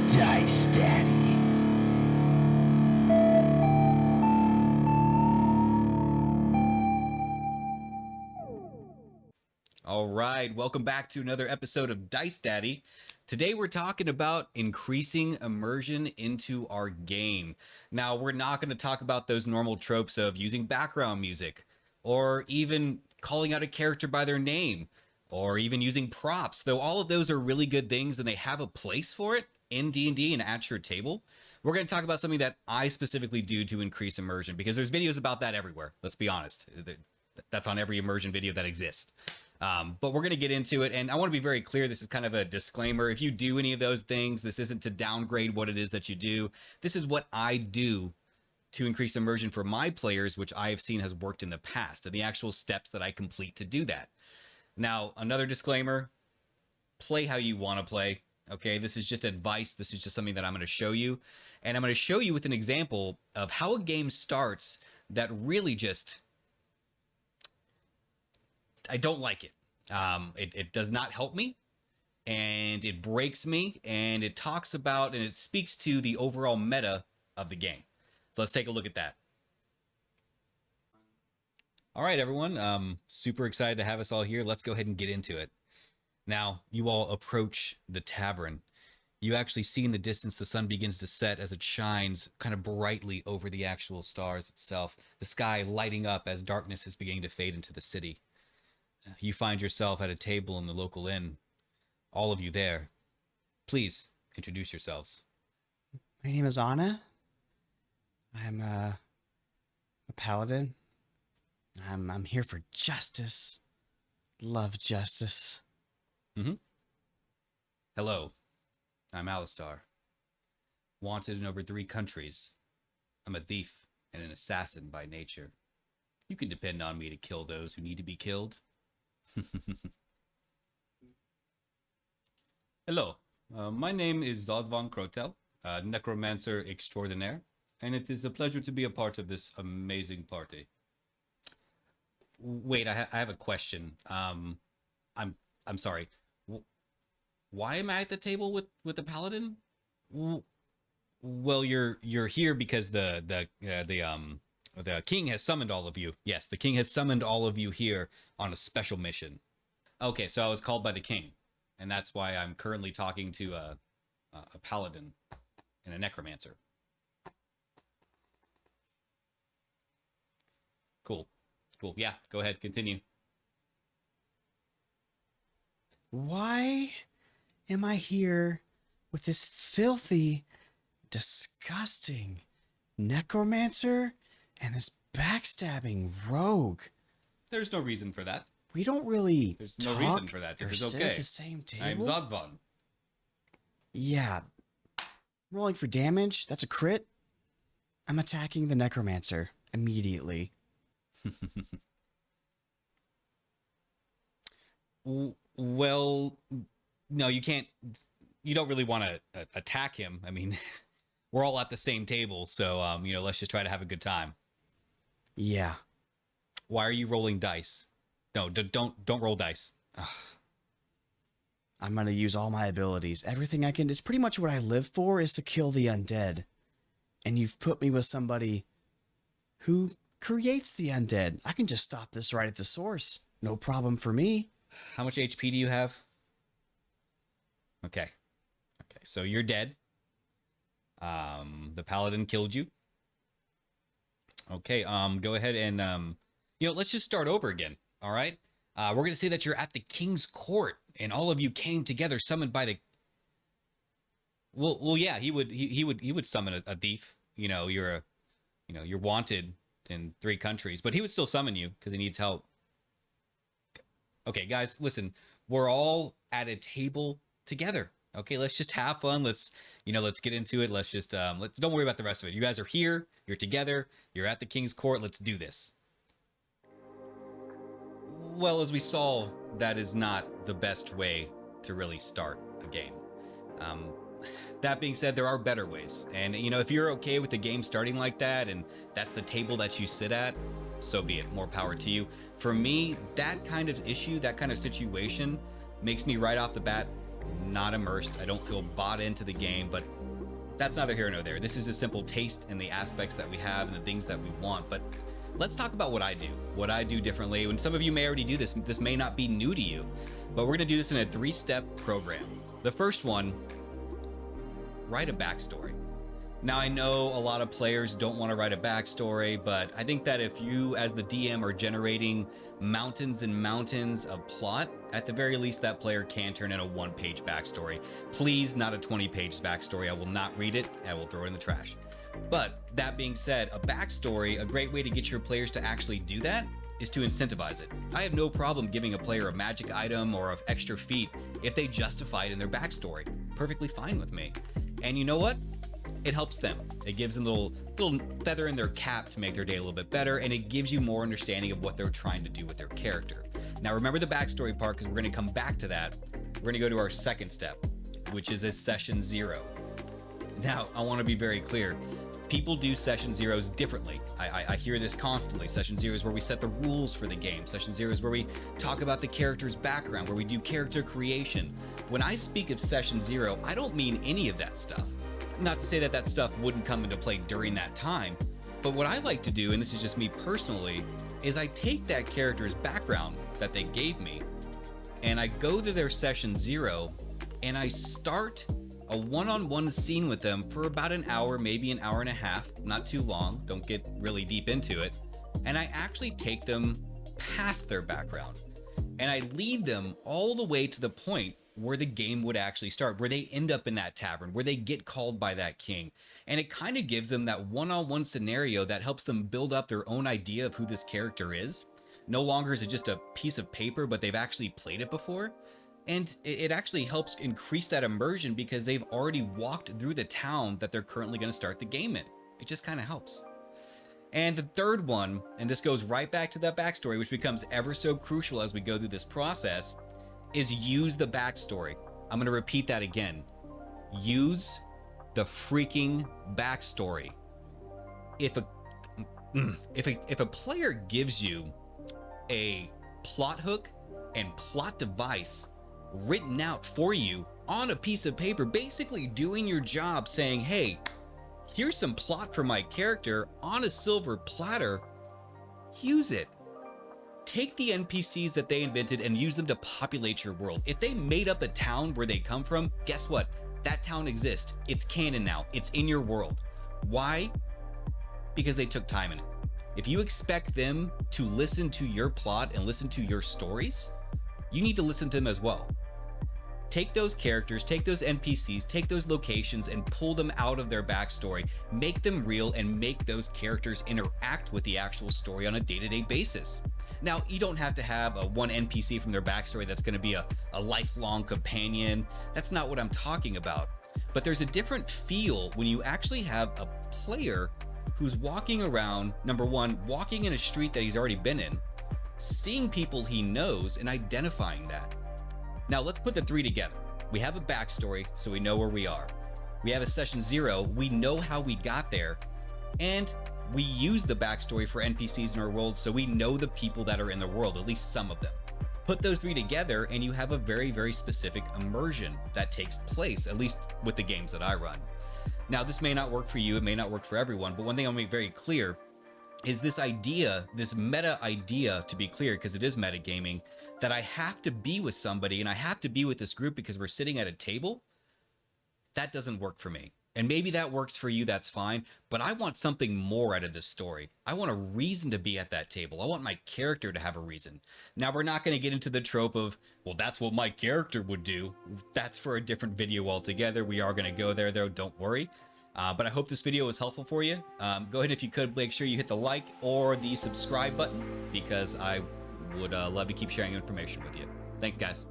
DiceDaddy. All right, welcome back to another episode of DiceDaddy. Today we're talking about increasing immersion into our game. Now, we're not going to talk about those normal tropes of using background music, or even calling out a character by their name, or even using props, though all of those are really good things and they have a place for it in D&D and at your table. We're going to talk about something that I specifically do to increase immersion, because there's videos about that everywhere, let's be honest. That's on every immersion video that exists. But we're going to get into it, and I want to be very clear, this is kind of a disclaimer. If you do any of those things, this isn't to downgrade what it is that you do. This is what I do to increase immersion for my players, which I have seen has worked in the past, and the actual steps that I complete to do that. Now, another disclaimer, play how you want to play. Okay, this is just advice. This is just something that I'm going to show you, and I'm going to show you with an example of how a game starts that really just... I don't like it. It does not help me, and it breaks me, and it talks about and it speaks to the overall meta of the game. So let's take a look at that. All right, everyone. Super excited to have us all here. Let's go ahead and get into it. Now, you all approach the tavern. You actually see in the distance the sun begins to set as it shines kind of brightly over the actual stars itself. The sky lighting up as darkness is beginning to fade into the city. You find yourself at a table in the local inn. All of you there. Please introduce yourselves. My name is Anna. I'm a paladin. I'm here for justice. Love justice. Hello. I'm Alistar. Wanted in over 3 countries. I'm a thief and an assassin by nature. You can depend on me to kill those who need to be killed. Hello, my name is Zodvan Krotel, necromancer extraordinaire, and it is a pleasure to be a part of this amazing party. Wait, I have a question. I'm sorry. Why am I at the table with the paladin? Well, you're here because the king has summoned all of you. Yes, the king has summoned all of you here on a special mission. Okay, so I was called by the king, and that's why I'm currently talking to a paladin and a necromancer. Cool. Yeah, go ahead, continue. Why am I here with this filthy, disgusting necromancer and this backstabbing rogue? There's no reason for that. We don't really There's no talk reason for that. or It is sit okay. at the same table. I'm Zodvan. Yeah. Rolling for damage. That's a crit. I'm attacking the necromancer immediately. Well, no, you can't. You don't really want to attack him. I mean, we're all at the same table, so let's just try to have a good time. Yeah. Why are you rolling dice? No, don't roll dice. Ugh. I'm gonna use all my abilities. Everything I can. It's pretty much what I live for, is to kill the undead. And you've put me with somebody who creates the undead. I can just stop this right at the source. No problem for me. How much HP do you have? Okay, so you're dead. The paladin killed you. Okay, go ahead and let's just start over again. All right, we're gonna say that you're at the king's court, and all of you came together, summoned by the. Well, yeah, he would summon a thief. You're wanted in 3 countries, but he would still summon you because he needs help. Okay, guys, listen, we're all at a table together. Okay, let's just have fun. Let's get into it. Let's just don't worry about the rest of it. You guys are here. You're together. You're at the king's court. Let's do this. Well, as we saw, that is not the best way to really start a game. That being said, there are better ways. And, if you're okay with the game starting like that, and that's the table that you sit at, so be it. More power to you. For me, that kind of issue, that kind of situation makes me right off the bat not immersed. I don't feel bought into the game, but that's neither here nor there. This is a simple taste in the aspects that we have and the things that we want. But let's talk about what I do differently. And some of you may already do this. This may not be new to you, but we're going to do this in a 3-step program. The first one, write a backstory. Now, I know a lot of players don't want to write a backstory, but I think that if you as the DM are generating mountains and mountains of plot, at the very least that player can turn in a 1-page backstory. Please, not a 20-page backstory. I will not read it. I will throw it in the trash. But that being said, a backstory, a great way to get your players to actually do that is to incentivize it. I have no problem giving a player a magic item or of extra feat if they justify it in their backstory. Perfectly fine with me. And you know what? It helps them. It gives them a little feather in their cap to make their day a little bit better, and it gives you more understanding of what they're trying to do with their character. Now remember the backstory part, because we're going to come back to that. We're going to go to our second step, which is a session 0. Now, I want to be very clear. People do session 0s differently. I hear this constantly. Session 0 is where we set the rules for the game. Session 0 is where we talk about the character's background, where we do character creation. When I speak of session 0, I don't mean any of that stuff. Not to say that that stuff wouldn't come into play during that time, but what I like to do, and this is just me personally, is I take that character's background that they gave me, and I go to their session 0, and I start a one-on-one scene with them for about an hour, maybe an hour and a half, not too long, don't get really deep into it, and I actually take them past their background, and I lead them all the way to the point where the game would actually start, where they end up in that tavern, where they get called by that king. And it kind of gives them that one-on-one scenario that helps them build up their own idea of who this character is. No longer is it just a piece of paper, but they've actually played it before. And it actually helps increase that immersion because they've already walked through the town that they're currently going to start the game in. It just kind of helps. And the third one, and this goes right back to that backstory, which becomes ever so crucial as we go through this process, is use the backstory. I'm going to repeat that again. Use the freaking backstory. If a player gives you a plot hook and plot device written out for you on a piece of paper, basically doing your job, saying, hey, here's some plot for my character on a silver platter, use it. Take the NPCs that they invented and use them to populate your world. If they made up a town where they come from, guess what? That town exists. It's canon now. It's in your world. Why? Because they took time in it. If you expect them to listen to your plot and listen to your stories, you need to listen to them as well. Take those characters, take those NPCs, take those locations and pull them out of their backstory, make them real, and make those characters interact with the actual story on a day-to-day basis. Now, you don't have to have one NPC from their backstory that's going to be a lifelong companion. That's not what I'm talking about. But there's a different feel when you actually have a player who's walking around, number one, walking in a street that he's already been in, seeing people he knows and identifying that. Now let's put the 3 together. We have a backstory, so we know where we are. We have a session 0, we know how we got there, and we use the backstory for NPCs in our world, so we know the people that are in the world, at least some of them. Put those 3 together and you have a very, very specific immersion that takes place, at least with the games that I run. Now, this may not work for you, it may not work for everyone, but one thing I'll make very clear is this idea, this meta idea, to be clear, because it is metagaming, that I have to be with somebody and I have to be with this group because we're sitting at a table, that doesn't work for me. And maybe that works for you, that's fine, but I want something more out of this story. I want a reason to be at that table. I want my character to have a reason. Now, we're not going to get into the trope of, well, that's what my character would do. That's for a different video altogether. We are going to go there, though, don't worry. But I hope this video was helpful for you. Go ahead, if you could, make sure you hit the like or the subscribe button, because I would love to keep sharing information with you. Thanks, guys.